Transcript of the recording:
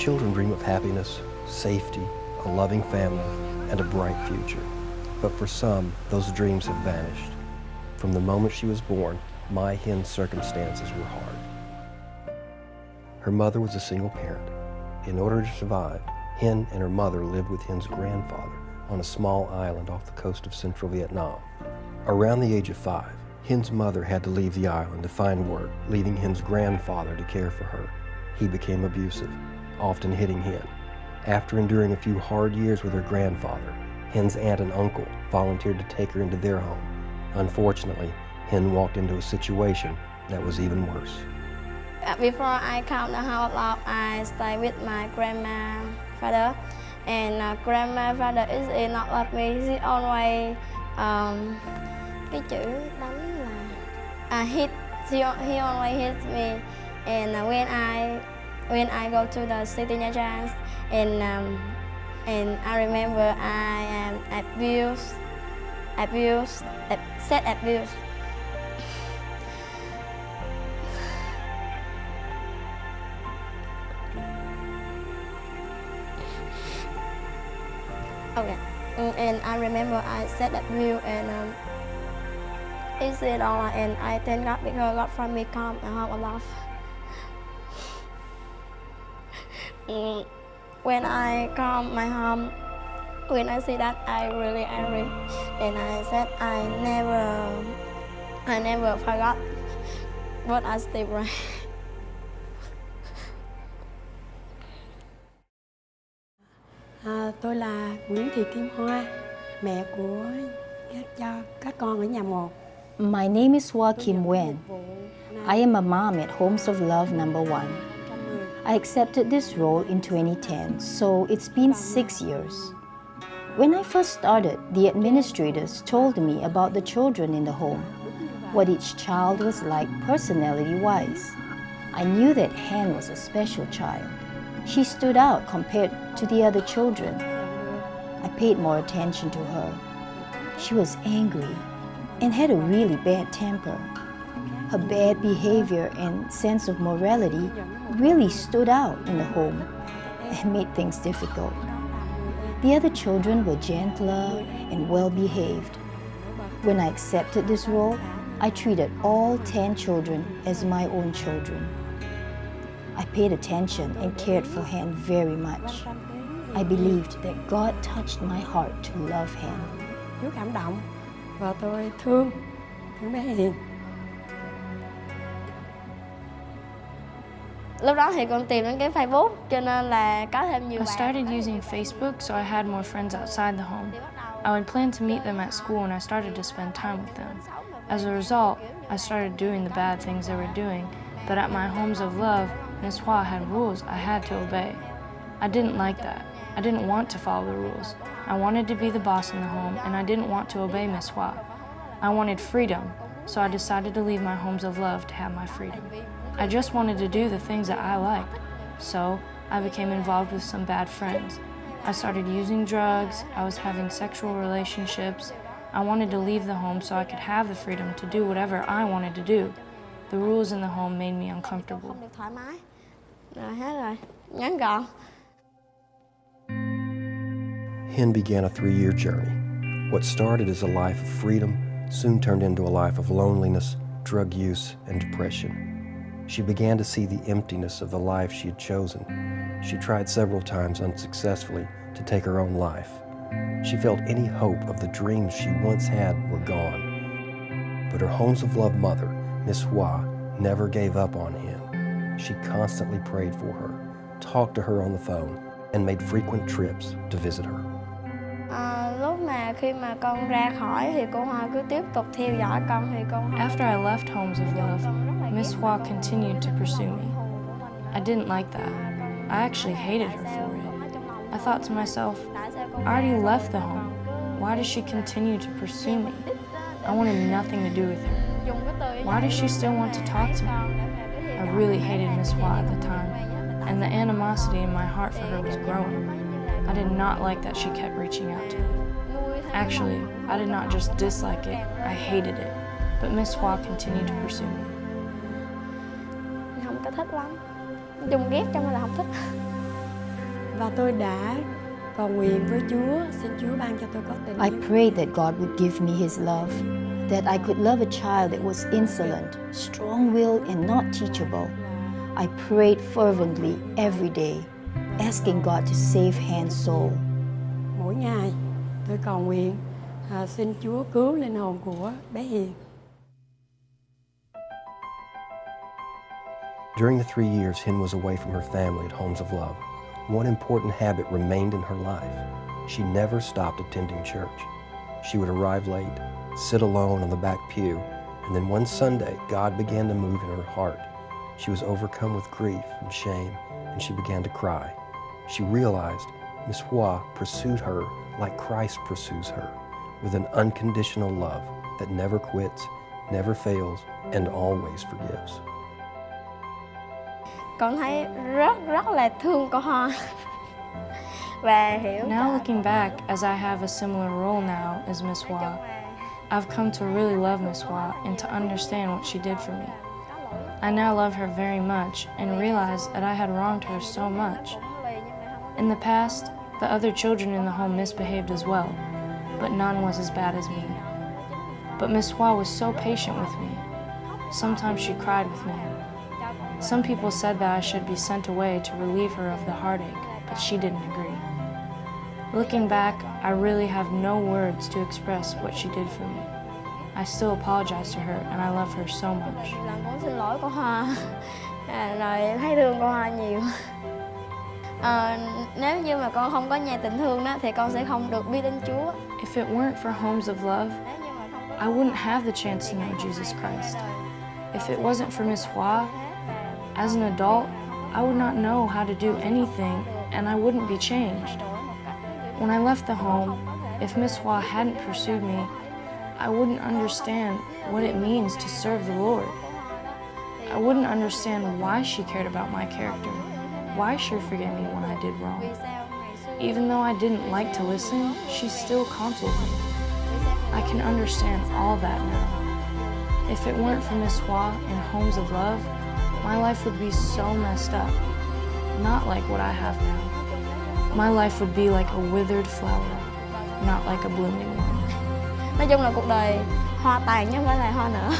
Children dream of happiness, safety, a loving family, and a bright future. But for some, those dreams have vanished. From the moment she was born, my Hien's circumstances were hard. Her mother was a single parent. In order to survive, Hien and her mother lived with Hien's grandfather on a small island off the coast of central Vietnam. Around the age of 5, Hien's mother had to leave the island to find work, leaving Hien's grandfather to care for her. He became abusive, often hitting Hien. After enduring a few hard years with her grandfather, Hien's aunt and uncle volunteered to take her into their home. Unfortunately, Hien walked into a situation that was even worse. Before I come to house, I stay with my grandfather, and grandfather is not love me. He always cái chữ đánh là hit. He always hits me, and when I go to the city chance, and I remember I am abused. Okay, and I remember I said abuse, and he said all, and I thank God because God from me come and help a lot. When I come my home, when I see that, I really angry, and I said I never forgot what I did right. Tôi là Nguyễn Thị Kim Hoa, mẹ của các con ở nhà một. My name is Kim Hien. I am a mom at Homes of Love No. 1. I accepted this role in 2010, so it's been 6 years. When I first started, the administrators told me about the children in the home, what each child was like personality-wise. I knew that Hien was a special child. She stood out compared to the other children. I paid more attention to her. She was angry and had a really bad temper. Her bad behavior and sense of morality really stood out in the home and made things difficult. The other children were gentler and well-behaved. When I accepted this role, I treated all 10 children as my own children. I paid attention and cared for Hien very much. I believed that God touched my heart to love Hien. Chú cảm động và tôi thương bé Hiền. Lúc đó thì con tìm đến cái Facebook, cho nên là có thêm nhiều I bạn. started using Facebook, so I had more friends outside the home. I would plan to meet them at school, and I started to spend time with them. As a result, I started doing the bad things they were doing, but at my Homes of Love, Miss Hua had rules I had to obey. I didn't like that. I didn't want to follow the rules. I wanted to be the boss in the home, and I didn't want to obey Miss Hua. I wanted freedom, so I decided to leave my Homes of Love to have my freedom. I just wanted to do the things that I liked, so I became involved with some bad friends. I started using drugs, I was having sexual relationships. I wanted to leave the home so I could have the freedom to do whatever I wanted to do. The rules in the home made me uncomfortable. Không được thoải mái. Rồi hết rồi, ngắn gọn. Hien began a 3-year journey. What started as a life of freedom soon turned into a life of loneliness, drug use, and depression. She began to see the emptiness of the life she had chosen. She tried several times unsuccessfully to take her own life. She felt any hope of the dreams she once had were gone. But her Homes of Love mother, Miss Hua, never gave up on Hien. She constantly prayed for her, talked to her on the phone, and made frequent trips to visit her. Lúc mà khi mà con ra khỏi thì cô Hoa cứ tiếp tục theo dõi con thì con. After I left Homes of Love, Miss Hua continued to pursue me. I didn't like that. I actually hated her for it. I thought to myself, I already left the home. Why does she continue to pursue me? I wanted nothing to do with her. Why does she still want to talk to me? I really hated Miss Hua at the time, and the animosity in my heart for her was growing. I did not like that she kept reaching out to me. Actually, I did not just dislike it, I hated it. But Miss Hua continued to pursue me. Không có thích lắm. Chung ghét cho nên là không thích. Và tôi đã cầu nguyện với Chúa, xin Chúa ban cho tôi có tình I yêu. prayed that God would give me His love, that I could love a child that was insolent, strong-willed, and not teachable. I prayed fervently every day, asking God to save Hien's soul. Mỗi ngày tôi cầu nguyện xin Chúa cứu linh hồn của bé Hiền. During the 3 years Hien was away from her family at Homes of Love, one important habit remained in her life. She never stopped attending church. She would arrive late, sit alone on the back pew, and then one Sunday, God began to move in her heart. She was overcome with grief and shame, and she began to cry. She realized Miss Hoa pursued her like Christ pursues her, with an unconditional love that never quits, never fails, and always forgives. Con thấy rất là thương cô Hoa và hiểu. Now looking back, as I have a similar role now as Miss Hoa, I've come to really love Miss Hoa and to understand what she did for me. I now love her very much and realize that I had wronged her so much. In the past, the other children in the home misbehaved as well, but none was as bad as me. But Miss Hoa was so patient with me. Sometimes she cried with me. Some people said that I should be sent away to relieve her of the heartache, but she didn't agree. Looking back, I really have no words to express what she did for me. I still apologize to her and I love her so much. Lần con xin lỗi cô Hoa, rồi thấy thương cô Hoa nhiều. Nếu như mà con không có nhà tình thương đó thì con sẽ không được biết đến Chúa. If it weren't for Homes of Love, I wouldn't have the chance to know Jesus Christ. If it wasn't for Miss Hoa, as an adult, I would not know how to do anything and I wouldn't be changed. When I left the home, if Miss Hoa hadn't pursued me, I wouldn't understand what it means to serve the Lord. I wouldn't understand why she cared about my character, why she forgave me when I did wrong. Even though I didn't like to listen, she still counseled me. I can understand all that now. If it weren't for Miss Hoa and Homes of Love, my life would be so messed up, not like what I have now. My life would be like a withered flower, not like a blooming one. Nói chung là cuộc đời hoa tàn chứ không phải là hoa nở.